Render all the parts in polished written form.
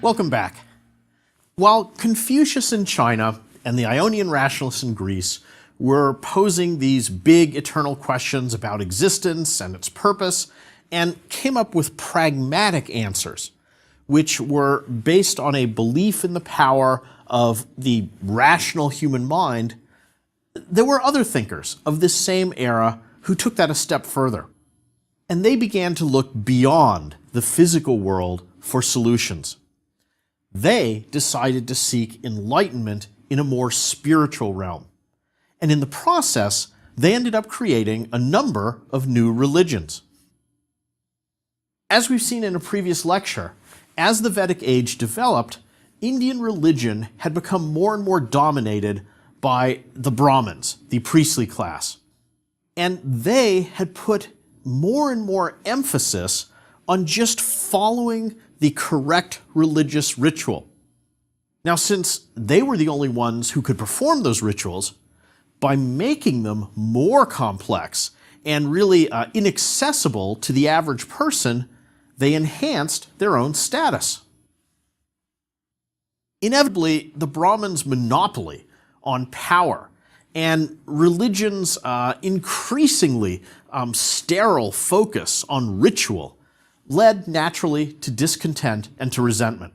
Welcome back. While Confucius in China and the Ionian rationalists in Greece were posing these big eternal questions about existence and its purpose, and came up with pragmatic answers, which were based on a belief in the power of the rational human mind, there were other thinkers of this same era who took that a step further. And they began to look beyond the physical world for solutions. They decided to seek enlightenment in a more spiritual realm. And in the process, they ended up creating a number of new religions. As we've seen in a previous lecture, as the Vedic age developed, Indian religion had become more and more dominated by the Brahmins, the priestly class. And they had put more and more emphasis on just following the correct religious ritual. Now, since they were the only ones who could perform those rituals, by making them more complex and really inaccessible to the average person, they enhanced their own status. Inevitably, the Brahmins' monopoly on power and religion's increasingly sterile focus on ritual led naturally to discontent and to resentment.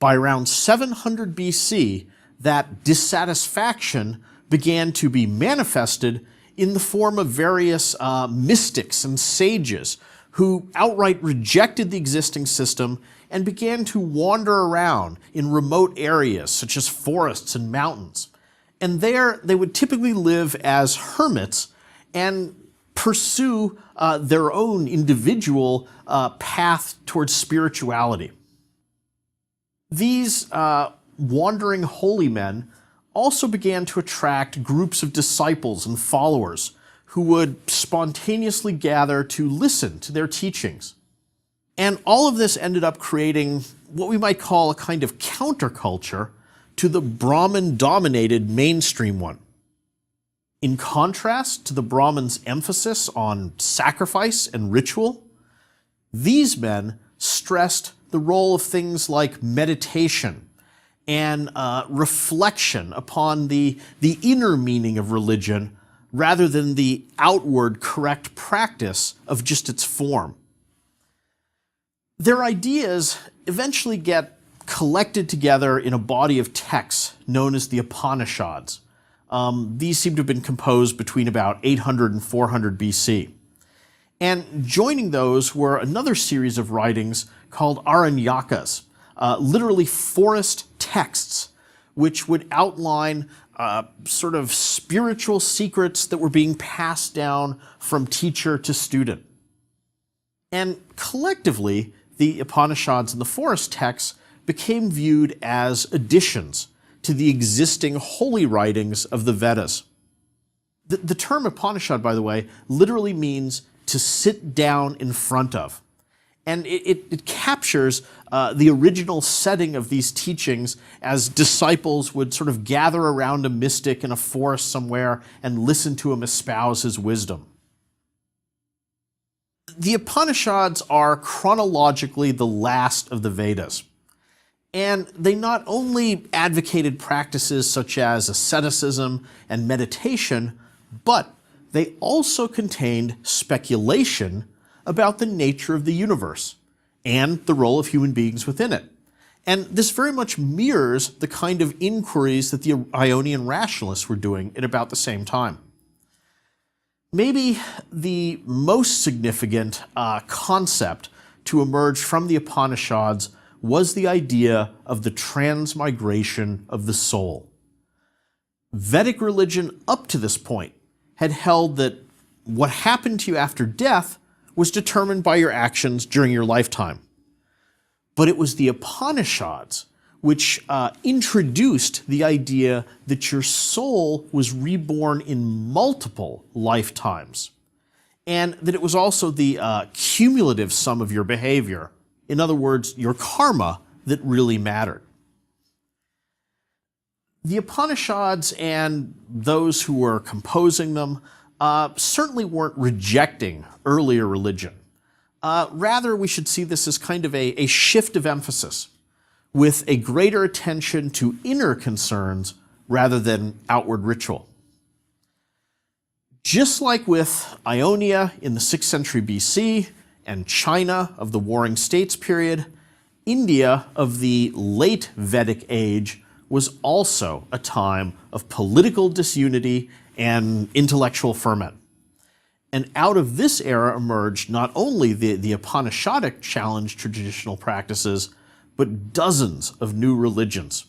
By around 700 BC, that dissatisfaction began to be manifested in the form of various mystics and sages who outright rejected the existing system and began to wander around in remote areas such as forests and mountains. And there they would typically live as hermits and pursue their own individual path towards spirituality. These wandering holy men also began to attract groups of disciples and followers who would spontaneously gather to listen to their teachings. And all of this ended up creating what we might call a kind of counterculture to the Brahmin-dominated mainstream one. In contrast to the Brahmins' emphasis on sacrifice and ritual, these men stressed the role of things like meditation and reflection upon the inner meaning of religion rather than the outward correct practice of just its form. Their ideas eventually get collected together in a body of texts known as the Upanishads. These seem to have been composed between about 800 and 400 BC. And joining those were another series of writings called Aranyakas, literally forest texts, which would outline sort of spiritual secrets that were being passed down from teacher to student. And collectively, the Upanishads and the forest texts became viewed as additions to the existing holy writings of the Vedas. The term Upanishad, by the way, literally means to sit down in front of. And it captures the original setting of these teachings as disciples would sort of gather around a mystic in a forest somewhere and listen to him espouse his wisdom. The Upanishads are chronologically the last of the Vedas. And they not only advocated practices such as asceticism and meditation, but they also contained speculation about the nature of the universe and the role of human beings within it. And this very much mirrors the kind of inquiries that the Ionian rationalists were doing at about the same time. Maybe the most significant concept to emerge from the Upanishads was the idea of the transmigration of the soul. Vedic religion up to this point had held that what happened to you after death was determined by your actions during your lifetime. But it was the Upanishads which introduced the idea that your soul was reborn in multiple lifetimes, and that it was also the cumulative sum of your behavior, in other words, your karma, that really mattered. The Upanishads and those who were composing them certainly weren't rejecting earlier religion. Rather, we should see this as kind of a shift of emphasis. with a greater attention to inner concerns rather than outward ritual. Just like with Ionia in the 6th century BC and China of the Warring States period, India of the late Vedic age was also a time of political disunity and intellectual ferment. And out of this era emerged not only the Upanishadic challenge to traditional practices, but dozens of new religions.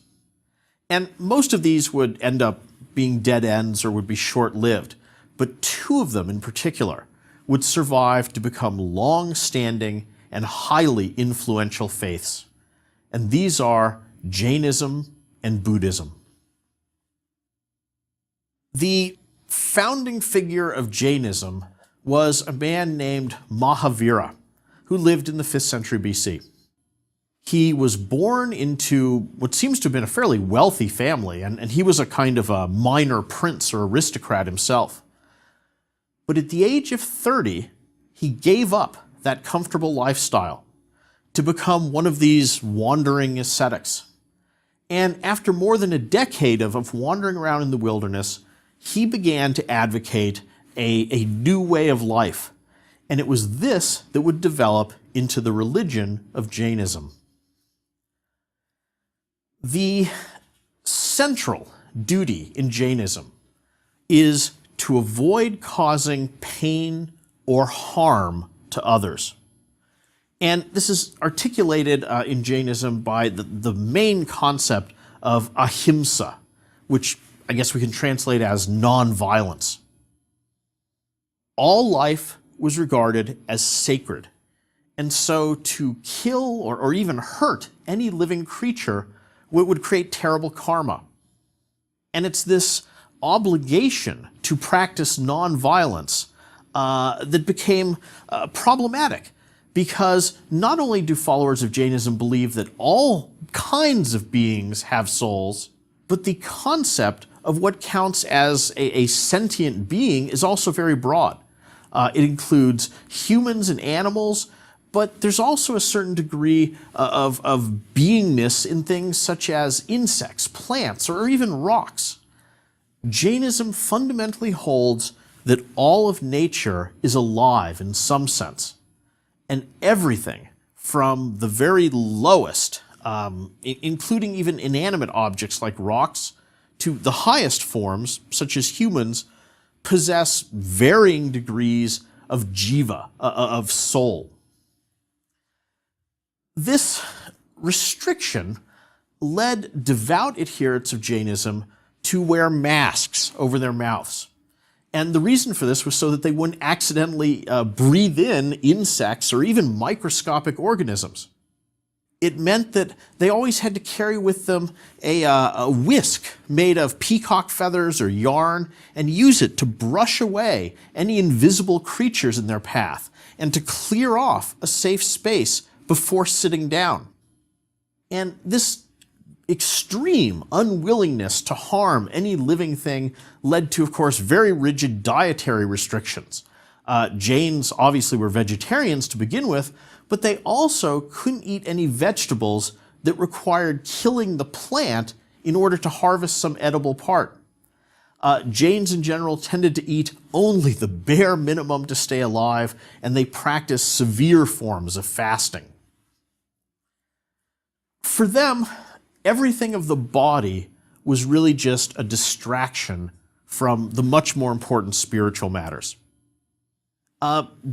And most of these would end up being dead ends or would be short-lived, but two of them in particular would survive to become long-standing and highly influential faiths. And these are Jainism and Buddhism. The founding figure of Jainism was a man named Mahavira, who lived in the 5th century BC. He was born into what seems to have been a fairly wealthy family, and he was a kind of a minor prince or aristocrat himself. But at the age of 30, he gave up that comfortable lifestyle to become one of these wandering ascetics. And after more than a decade of wandering around in the wilderness, he began to advocate a new way of life. And it was this that would develop into the religion of Jainism. The central duty in Jainism is to avoid causing pain or harm to others. And this is articulated in Jainism by the main concept of ahimsa, which I guess we can translate as non-violence. All life was regarded as sacred, and so to kill or even hurt any living creature would create terrible karma. And it's this obligation to practice non-violence that became problematic, because not only do followers of Jainism believe that all kinds of beings have souls, but the concept of what counts as a sentient being is also very broad. It includes humans and animals, but there's also a certain degree of beingness in things such as insects, plants, or even rocks. Jainism fundamentally holds that all of nature is alive in some sense, and everything from the very lowest, including even inanimate objects like rocks, to the highest forms, such as humans, possess varying degrees of jiva, of soul. This restriction led devout adherents of Jainism to wear masks over their mouths. And the reason for this was so that they wouldn't accidentally breathe in insects or even microscopic organisms. It meant that they always had to carry with them a whisk made of peacock feathers or yarn and use it to brush away any invisible creatures in their path and to clear off a safe space before sitting down. And this extreme unwillingness to harm any living thing led to, of course, very rigid dietary restrictions. Jains obviously were vegetarians to begin with, but they also couldn't eat any vegetables that required killing the plant in order to harvest some edible part. Jains in general tended to eat only the bare minimum to stay alive, and they practiced severe forms of fasting. For them, everything of the body was really just a distraction from the much more important spiritual matters.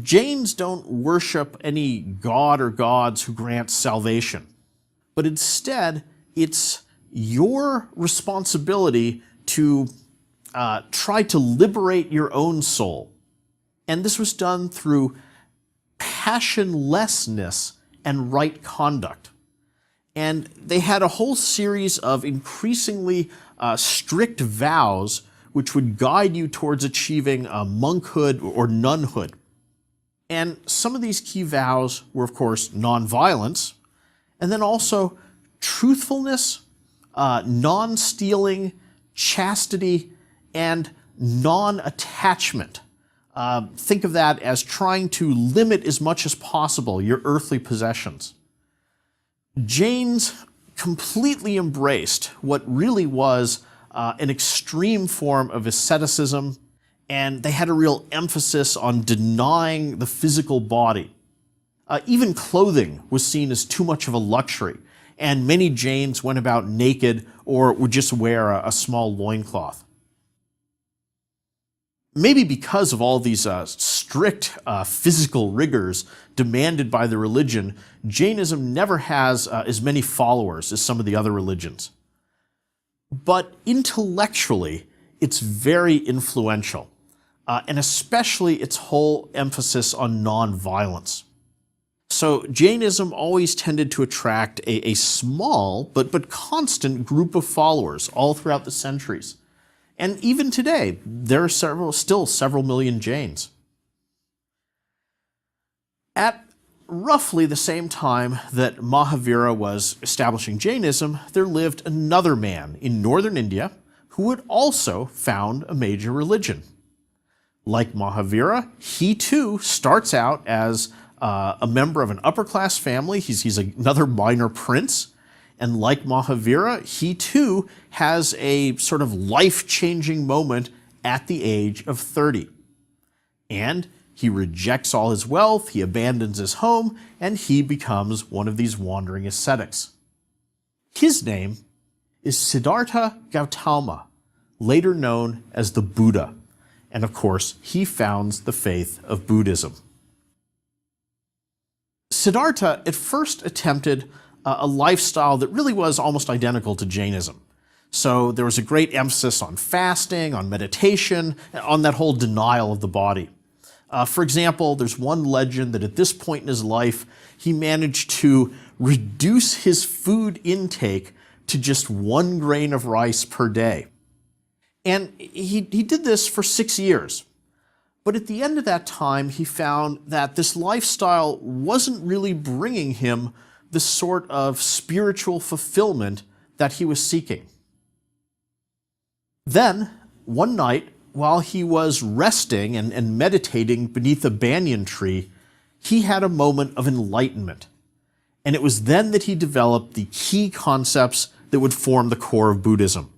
Jains don't worship any god or gods who grant salvation, but instead it's your responsibility to try to liberate your own soul. And this was done through passionlessness and right conduct. And they had a whole series of increasingly strict vows which would guide you towards achieving monkhood or nunhood. And some of these key vows were, of course, nonviolence, and then also truthfulness, non-stealing, chastity, and non-attachment. Think of that as trying to limit as much as possible your earthly possessions. Jains completely embraced what really was an extreme form of asceticism, and they had a real emphasis on denying the physical body. Even clothing was seen as too much of a luxury, and many Jains went about naked or would just wear a small loincloth. Maybe because of all these strict physical rigors demanded by the religion, Jainism never has as many followers as some of the other religions. But intellectually, it's very influential, and especially its whole emphasis on nonviolence. So Jainism always tended to attract a small but constant group of followers all throughout the centuries. And even today, there are still several million Jains. At roughly the same time that Mahavira was establishing Jainism, there lived another man in northern India who had also found a major religion. Like Mahavira, he too starts out as a member of an upper-class family. He's another minor prince. And like Mahavira, he too has a sort of life-changing moment at the age of 30. And he rejects all his wealth, he abandons his home, and he becomes one of these wandering ascetics. His name is Siddhartha Gautama, later known as the Buddha. And of course, he founds the faith of Buddhism. Siddhartha at first attempted a lifestyle that really was almost identical to Jainism. So there was a great emphasis on fasting, on meditation, on that whole denial of the body. For example, there's one legend that at this point in his life, he managed to reduce his food intake to just 1 grain of rice per day. And he did this for 6 years. But at the end of that time, he found that this lifestyle wasn't really bringing him the sort of spiritual fulfillment that he was seeking. Then, one night, while he was resting and meditating beneath a banyan tree, he had a moment of enlightenment. And it was then that he developed the key concepts that would form the core of Buddhism.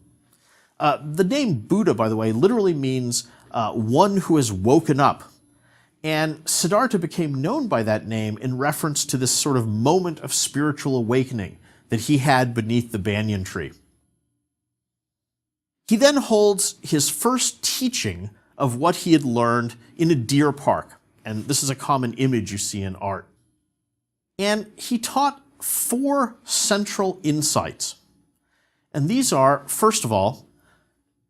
The name Buddha, by the way, literally means one who has woken up. And Siddhartha became known by that name in reference to this sort of moment of spiritual awakening that he had beneath the banyan tree. He then holds his first teaching of what he had learned in a deer park. And this is a common image you see in art. And he taught 4 central insights. And these are, first of all,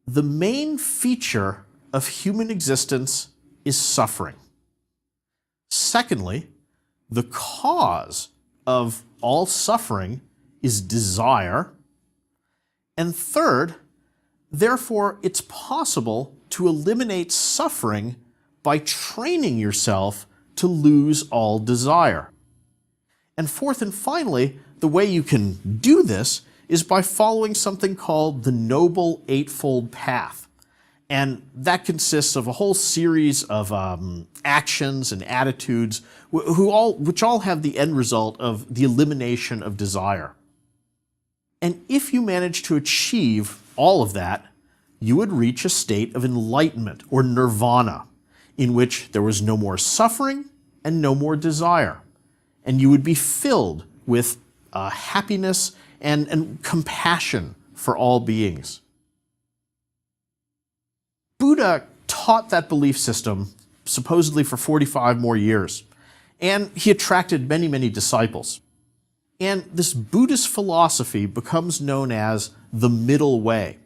the main feature of human existence is suffering. Secondly, the cause of all suffering is desire. And third, therefore, it's possible to eliminate suffering by training yourself to lose all desire. And fourth and finally, the way you can do this is by following something called the Noble Eightfold Path. And that consists of a whole series of actions and attitudes which all have the end result of the elimination of desire. And if you manage to achieve all of that, you would reach a state of enlightenment or nirvana, in which there was no more suffering and no more desire. And you would be filled with happiness and compassion for all beings. Buddha taught that belief system supposedly for 45 more years, and he attracted many, many disciples. And this Buddhist philosophy becomes known as the middle way.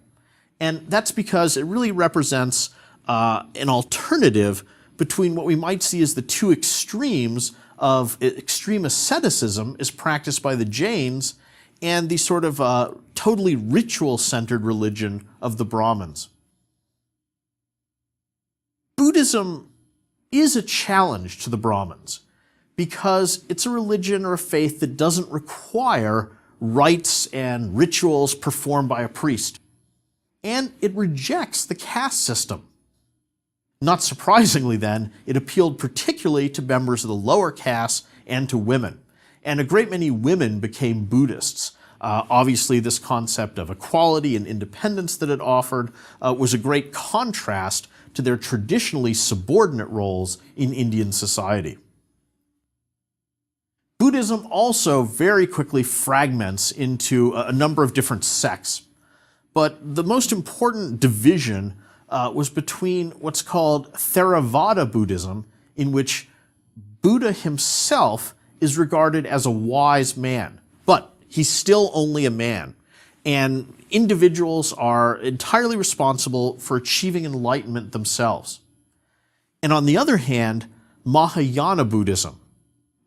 And that's because it really represents an alternative between what we might see as the 2 extremes of extreme asceticism as practiced by the Jains and the sort of totally ritual-centered religion of the Brahmins. Buddhism is a challenge to the Brahmins because it's a religion or a faith that doesn't require rites and rituals performed by a priest. And it rejects the caste system. Not surprisingly then, it appealed particularly to members of the lower castes and to women. And a great many women became Buddhists, Obviously, this concept of equality and independence that it offered was a great contrast to their traditionally subordinate roles in Indian society. Buddhism also very quickly fragments into a number of different sects. But the most important division was between what's called Theravada Buddhism, in which Buddha himself is regarded as a wise man, but he's still only a man. And individuals are entirely responsible for achieving enlightenment themselves. And on the other hand, Mahayana Buddhism,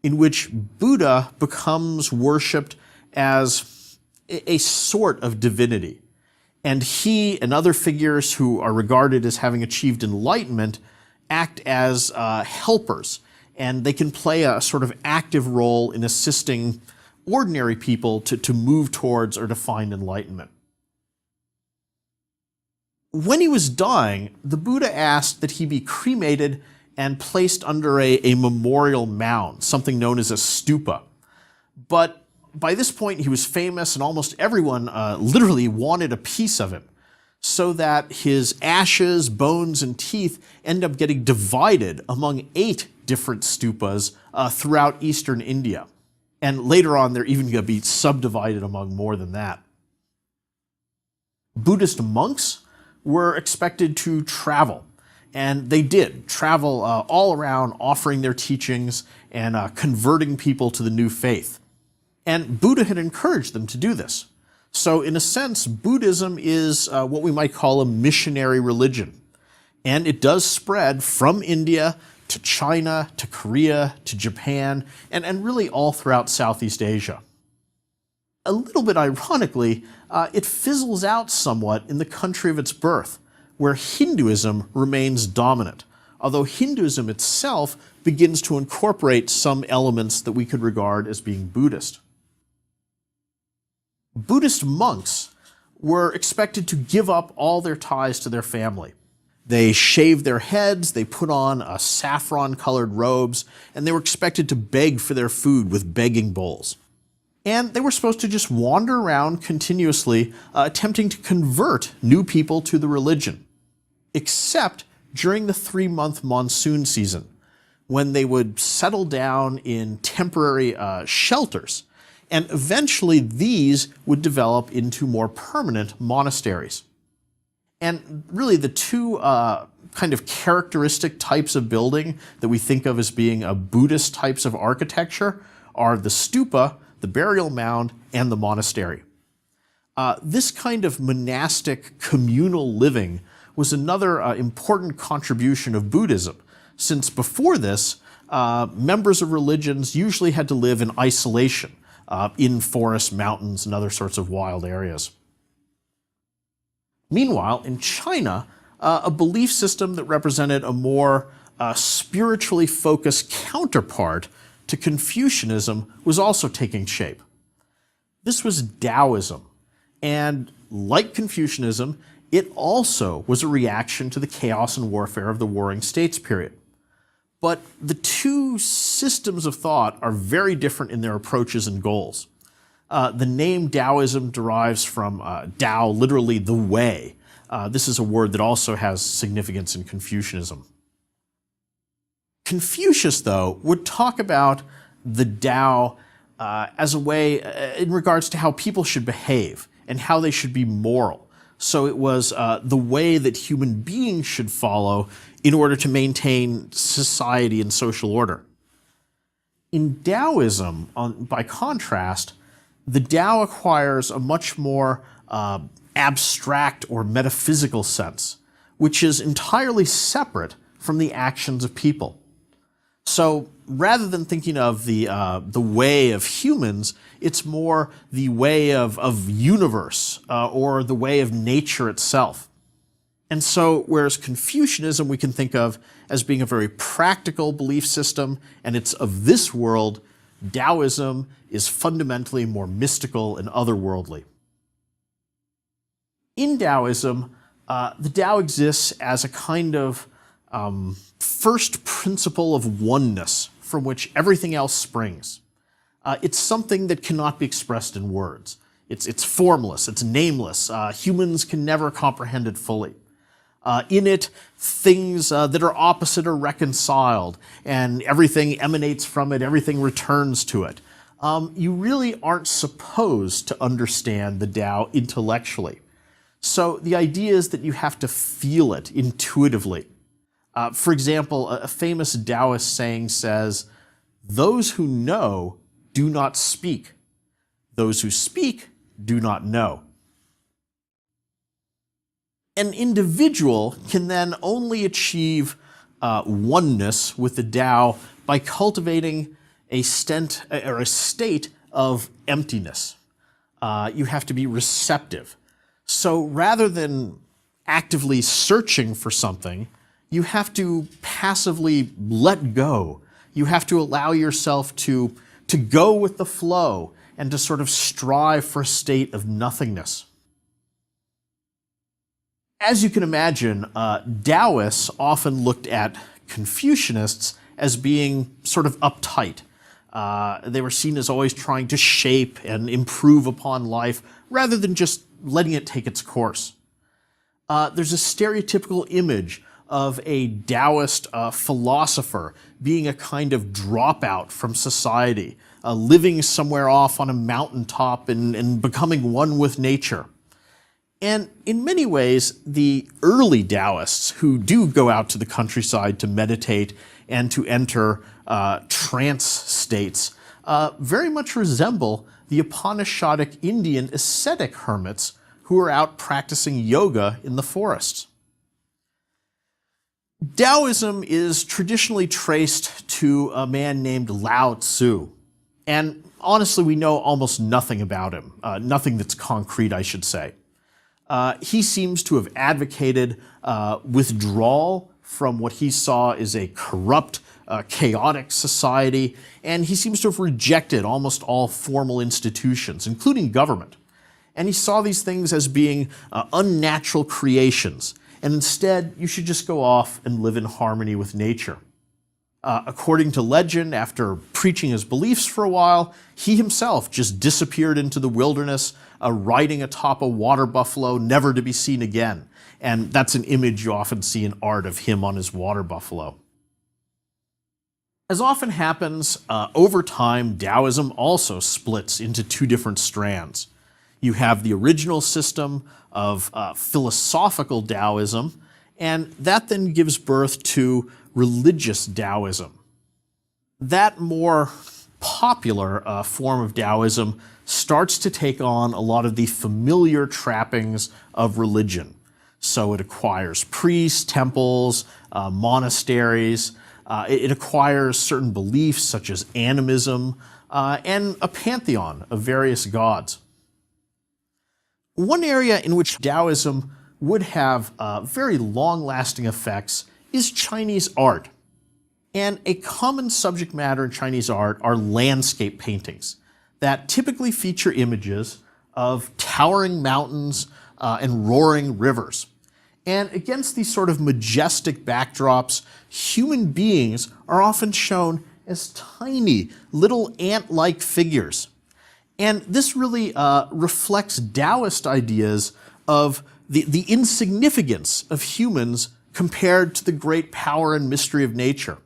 in which Buddha becomes worshipped as a sort of divinity. And he and other figures who are regarded as having achieved enlightenment act as helpers, and they can play a sort of active role in assisting ordinary people to move towards or to find enlightenment. When he was dying, the Buddha asked that he be cremated and placed under a memorial mound, something known as a stupa. But by this point, he was famous, and almost everyone literally wanted a piece of him, so that his ashes, bones, and teeth end up getting divided among 8 different stupas throughout eastern India. And later on, they're even going to be subdivided among more than that. Buddhist monks were expected to travel, and they did travel all around, offering their teachings and converting people to the new faith. And Buddha had encouraged them to do this. So in a sense, Buddhism is what we might call a missionary religion. And it does spread from India to China, to Korea, to Japan, and really all throughout Southeast Asia. A little bit ironically, it fizzles out somewhat in the country of its birth, where Hinduism remains dominant, although Hinduism itself begins to incorporate some elements that we could regard as being Buddhist. Buddhist monks were expected to give up all their ties to their family. They shaved their heads, they put on saffron-colored robes, and they were expected to beg for their food with begging bowls. And they were supposed to just wander around continuously, attempting to convert new people to the religion, except during the 3-month monsoon season, when they would settle down in temporary shelters. And eventually these would develop into more permanent monasteries. And really the two kind of characteristic types of building that we think of as being Buddhist types of architecture are the stupa, the burial mound, and the monastery. This kind of monastic communal living was another important contribution of Buddhism, since before this, members of religions usually had to live in isolation, in forests, mountains, and other sorts of wild areas. Meanwhile, in China, a belief system that represented a more spiritually focused counterpart to Confucianism was also taking shape. This was Taoism, and like Confucianism, it also was a reaction to the chaos and warfare of the Warring States period. But the two systems of thought are very different in their approaches and goals. The name Taoism derives from Tao, literally the way. This is a word that also has significance in Confucianism. Confucius, though, would talk about the Tao as a way in regards to how people should behave and how they should be moral. So it was the way that human beings should follow in order to maintain society and social order. In Taoism, by contrast, the Tao acquires a much more abstract or metaphysical sense, which is entirely separate from the actions of people. So rather than thinking of the way of humans, it's more the way of universe or the way of nature itself. And so whereas Confucianism we can think of as being a very practical belief system and it's of this world, Taoism is fundamentally more mystical and otherworldly. In Taoism, the Tao exists as a kind of first principle of oneness from which everything else springs. It's something that cannot be expressed in words. It's formless, it's nameless. Humans can never comprehend it fully. In it, things that are opposite are reconciled, and everything emanates from it, everything returns to it. You really aren't supposed to understand the Tao intellectually. So the idea is that you have to feel it intuitively. For example, a famous Taoist saying says, "Those who know do not speak. Those who speak do not know." An individual can then only achieve oneness with the Tao by cultivating a state of emptiness. You have to be receptive. So rather than actively searching for something, you have to passively let go. You have to allow yourself to go with the flow and to sort of strive for a state of nothingness. As you can imagine, Taoists often looked at Confucianists as being sort of uptight. They were seen as always trying to shape and improve upon life rather than just letting it take its course. There's a stereotypical image of a Taoist philosopher being a kind of dropout from society, living somewhere off on a mountaintop and becoming one with nature. And in many ways, the early Taoists who do go out to the countryside to meditate and to enter trance states very much resemble the Upanishadic Indian ascetic hermits who are out practicing yoga in the forests. Taoism is traditionally traced to a man named Lao Tzu. And honestly, we know almost nothing about him, nothing that's concrete, I should say. He seems to have advocated withdrawal from what he saw as a corrupt, chaotic society, and he seems to have rejected almost all formal institutions, including government. And he saw these things as being unnatural creations, and instead you should just go off and live in harmony with nature. According to legend, after preaching his beliefs for a while, he himself just disappeared into the wilderness, riding atop a water buffalo, never to be seen again. And that's an image you often see in art of him on his water buffalo. As often happens, over time, Taoism also splits into two different strands. You have the original system of philosophical Taoism, and that then gives birth to religious Taoism. That more popular form of Taoism starts to take on a lot of the familiar trappings of religion. So it acquires priests, temples, monasteries. It acquires certain beliefs such as animism and a pantheon of various gods. One area in which Taoism would have very long-lasting effects is Chinese art. And a common subject matter in Chinese art are landscape paintings that typically feature images of towering mountains and roaring rivers. And against these sort of majestic backdrops, human beings are often shown as tiny, little ant-like figures. And this really reflects Taoist ideas of the insignificance of humans compared to the great power and mystery of nature.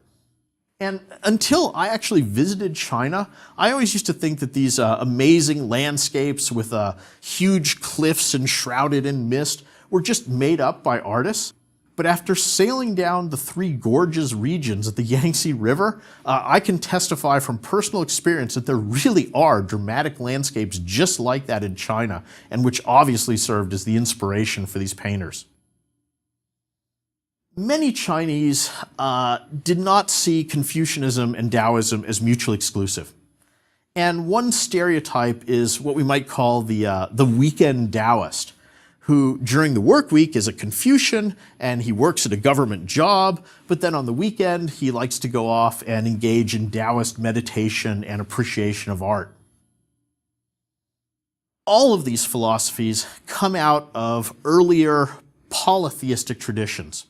And until I actually visited China, I always used to think that these amazing landscapes with huge cliffs enshrouded in mist were just made up by artists. But after sailing down the Three Gorges regions of the Yangtze River, I can testify from personal experience that there really are dramatic landscapes just like that in China, and which obviously served as the inspiration for these painters. Many Chinese did not see Confucianism and Taoism as mutually exclusive. And one stereotype is what we might call the weekend Taoist, who during the work week is a Confucian and he works at a government job, but then on the weekend he likes to go off and engage in Taoist meditation and appreciation of art. All of these philosophies come out of earlier polytheistic traditions.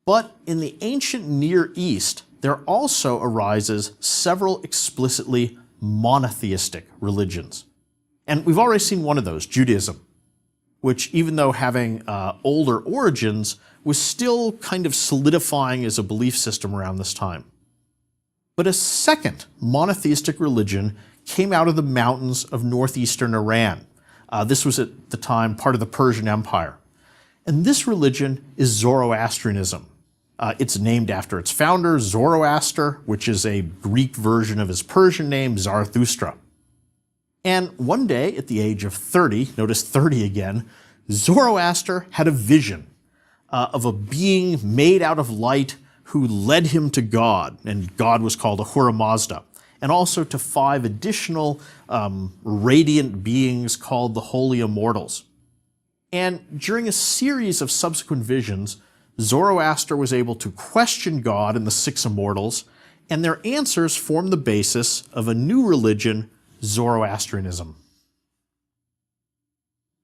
But in the ancient Near East, there also arises several explicitly monotheistic religions. And we've already seen one of those, Judaism, which, even though having older origins, was still kind of solidifying as a belief system around this time. But a second monotheistic religion came out of the mountains of northeastern Iran. This was at the time part of the Persian Empire. And this religion is Zoroastrianism. It's named after its founder, Zoroaster, which is a Greek version of his Persian name, Zarathustra. And one day, at the age of 30, notice 30 again, Zoroaster had a vision of a being made out of light who led him to God, and God was called Ahura Mazda, and also to 5 additional radiant beings called the Holy Immortals. And during a series of subsequent visions, Zoroaster was able to question God and the 6 immortals, and their answers formed the basis of a new religion, Zoroastrianism.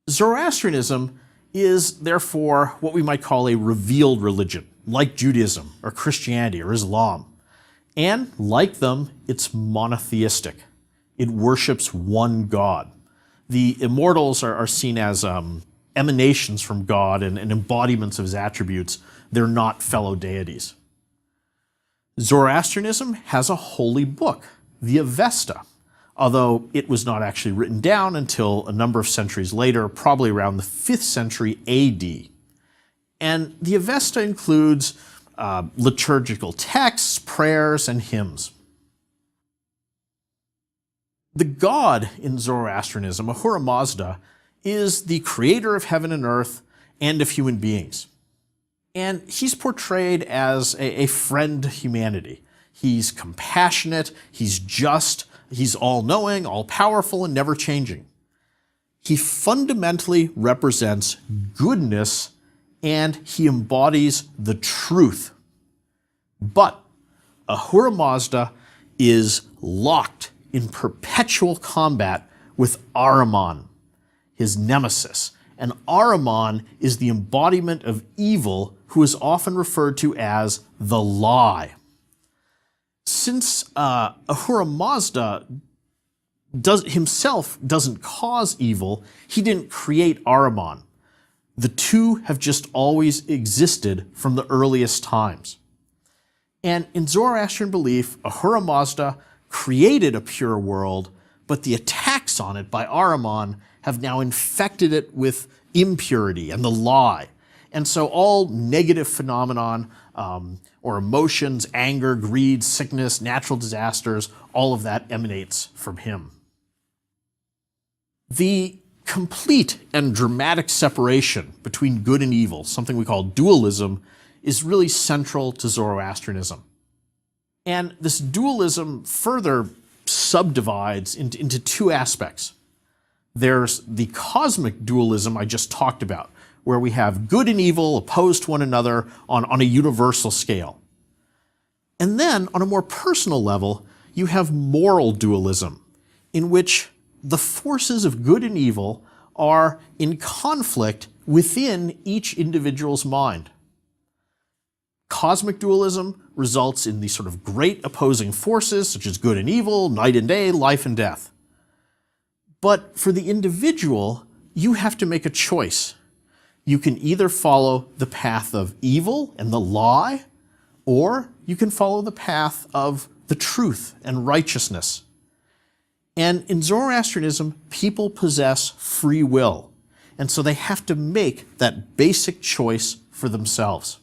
Zoroastrianism is therefore what we might call a revealed religion, like Judaism or Christianity or Islam. And like them, it's monotheistic. It worships one God. The immortals are seen as emanations from God and embodiments of his attributes. They're not fellow deities. Zoroastrianism has a holy book, the Avesta, although it was not actually written down until a number of centuries later, probably around the 5th century AD. And the Avesta includes liturgical texts, prayers, and hymns. The god in Zoroastrianism, Ahura Mazda, is the creator of heaven and earth and of human beings. And he's portrayed as a friend to humanity. He's compassionate, he's just, he's all-knowing, all-powerful, and never-changing. He fundamentally represents goodness, and he embodies the truth. But Ahura Mazda is locked in perpetual combat with Ahriman, his nemesis. And Ahriman is the embodiment of evil, who is often referred to as the lie. Since Ahura Mazda himself doesn't cause evil, he didn't create Ahriman. The two have just always existed from the earliest times. And in Zoroastrian belief, Ahura Mazda created a pure world, but the attacks on it by Ahriman have now infected it with impurity and the lie. And so all negative phenomenon or emotions, anger, greed, sickness, natural disasters, all of that emanates from him. The complete and dramatic separation between good and evil, something we call dualism, is really central to Zoroastrianism. And this dualism further subdivides into 2 aspects. There's the cosmic dualism I just talked about, where we have good and evil opposed to one another on a universal scale. And then, on a more personal level, you have moral dualism, in which the forces of good and evil are in conflict within each individual's mind. Cosmic dualism results in these sort of great opposing forces, such as good and evil, night and day, life and death. But for the individual, you have to make a choice. You can either follow the path of evil and the lie, or you can follow the path of the truth and righteousness. And in Zoroastrianism, people possess free will, and so they have to make that basic choice for themselves.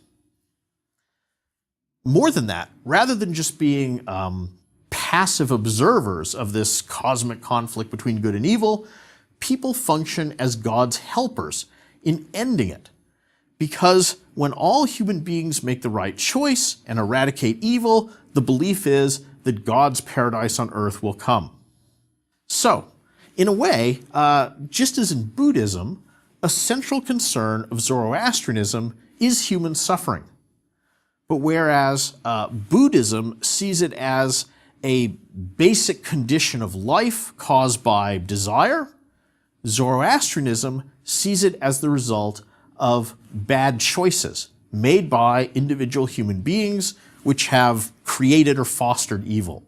More than that, rather than just being passive observers of this cosmic conflict between good and evil, people function as God's helpers in ending it. Because when all human beings make the right choice and eradicate evil, the belief is that God's paradise on earth will come. So, in a way, just as in Buddhism, a central concern of Zoroastrianism is human suffering. But whereas Buddhism sees it as a basic condition of life caused by desire, Zoroastrianism sees it as the result of bad choices made by individual human beings which have created or fostered evil.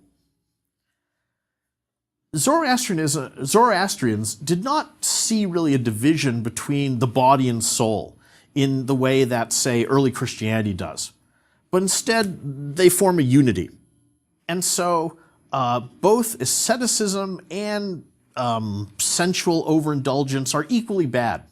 Zoroastrians did not see really a division between the body and soul in the way that, say, early Christianity does, but instead they form a unity. And so both asceticism and sensual overindulgence are equally bad.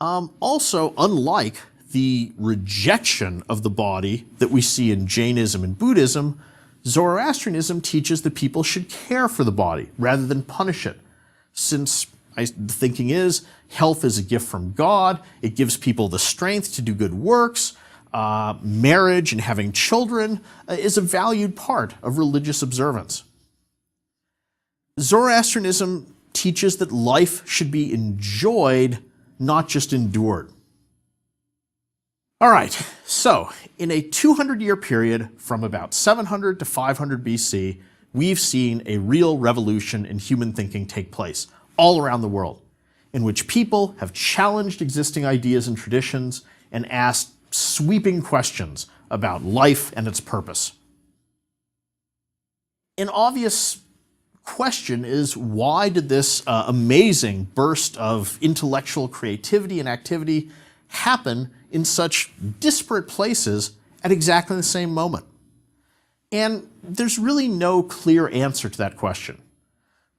Also, unlike the rejection of the body that we see in Jainism and Buddhism, Zoroastrianism teaches that people should care for the body rather than punish it, since the thinking is health is a gift from God, it gives people the strength to do good works, marriage and having children is a valued part of religious observance. Zoroastrianism teaches that life should be enjoyed, not just endured. All right, so in a 200-year period from about 700 to 500 BC, we've seen a real revolution in human thinking take place all around the world, in which people have challenged existing ideas and traditions and asked sweeping questions about life and its purpose. An obvious question is, why did this amazing burst of intellectual creativity and activity happen in such disparate places at exactly the same moment? And there's really no clear answer to that question.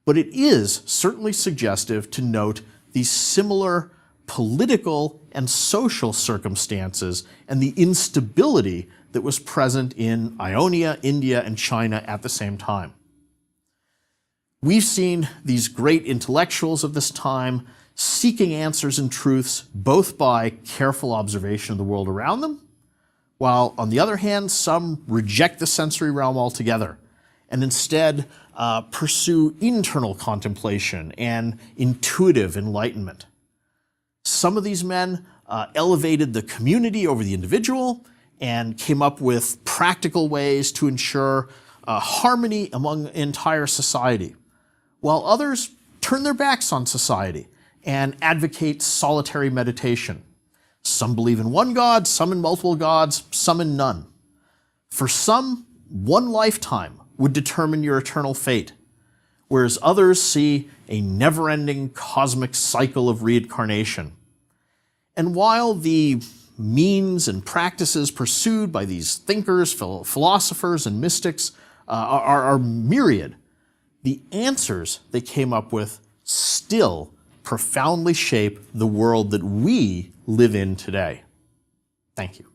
But it is certainly suggestive to note these similar political and social circumstances and the instability that was present in Ionia, India, and China at the same time. We've seen these great intellectuals of this time seeking answers and truths both by careful observation of the world around them, while on the other hand, some reject the sensory realm altogether and instead pursue internal contemplation and intuitive enlightenment. Some of these men elevated the community over the individual and came up with practical ways to ensure harmony among entire society, while others turn their backs on society and advocate solitary meditation. Some believe in one God, some in multiple gods, some in none. For some, one lifetime would determine your eternal fate, whereas others see a never-ending cosmic cycle of reincarnation. And while the means and practices pursued by these thinkers, philosophers, and mystics are myriad, the answers they came up with still profoundly shape the world that we live in today. Thank you.